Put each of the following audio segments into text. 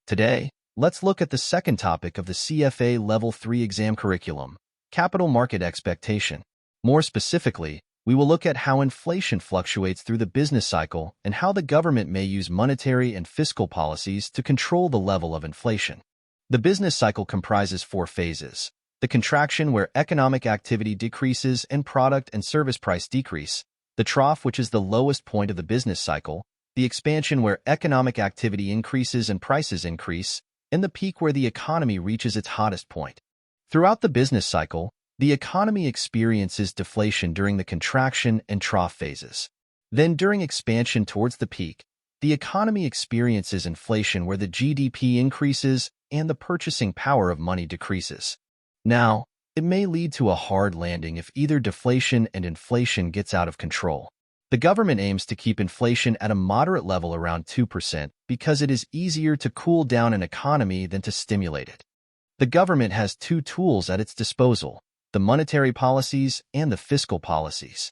Today, let's look at the second topic of the CFA Level 3 exam curriculum, capital market expectation. More specifically, we will look at how inflation fluctuates through the business cycle and how the government may use monetary and fiscal policies to control the level of inflation. The business cycle comprises 4 phases: the contraction, where economic activity decreases and product and service price decrease; the trough, which is the lowest point of the business cycle; the expansion, where economic activity increases and prices increase; and the peak, where the economy reaches its hottest point. Throughout the business cycle, the economy experiences deflation during the contraction and trough phases. Then, during expansion towards the peak, the economy experiences inflation, where the GDP increases and the purchasing power of money decreases. Now, it may lead to a hard landing if either deflation and inflation gets out of control. The government aims to keep inflation at a moderate level around 2% because it is easier to cool down an economy than to stimulate it. The government has 2 tools at its disposal: the monetary policies and the fiscal policies.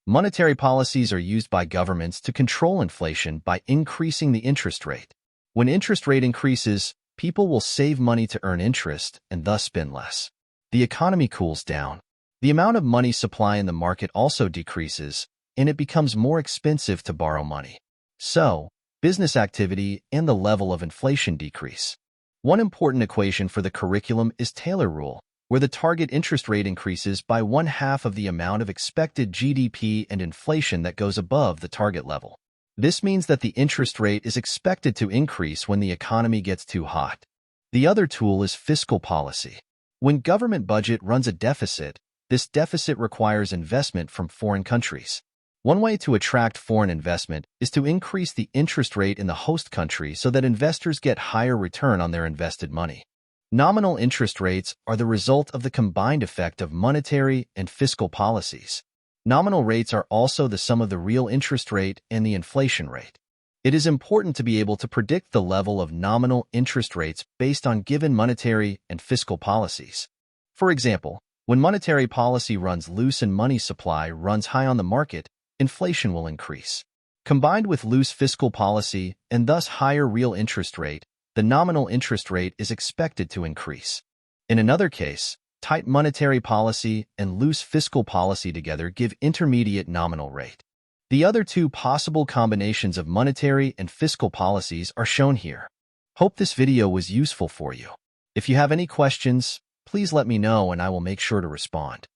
Monetary policies are used by governments to control inflation by increasing the interest rate. When interest rate increases, people will save money to earn interest and thus spend less. The economy cools down. The amount of money supply in the market also decreases, and it becomes more expensive to borrow money. So, business activity and the level of inflation decrease. One important equation for the curriculum is Taylor rule, where the target interest rate increases by 1/2 of the amount of expected GDP and inflation that goes above the target level. This means that the interest rate is expected to increase when the economy gets too hot. The other tool is fiscal policy. When government budget runs a deficit, this deficit requires investment from foreign countries. One way to attract foreign investment is to increase the interest rate in the host country so that investors get higher return on their invested money. Nominal interest rates are the result of the combined effect of monetary and fiscal policies. Nominal rates are also the sum of the real interest rate and the inflation rate. It is important to be able to predict the level of nominal interest rates based on given monetary and fiscal policies. For example, when monetary policy runs loose and money supply runs high on the market, inflation will increase. Combined with loose fiscal policy and thus higher real interest rate, the nominal interest rate is expected to increase. In another case, tight monetary policy and loose fiscal policy together give intermediate nominal rate. The other 2 possible combinations of monetary and fiscal policies are shown here. Hope this video was useful for you. If you have any questions, please let me know and I will make sure to respond.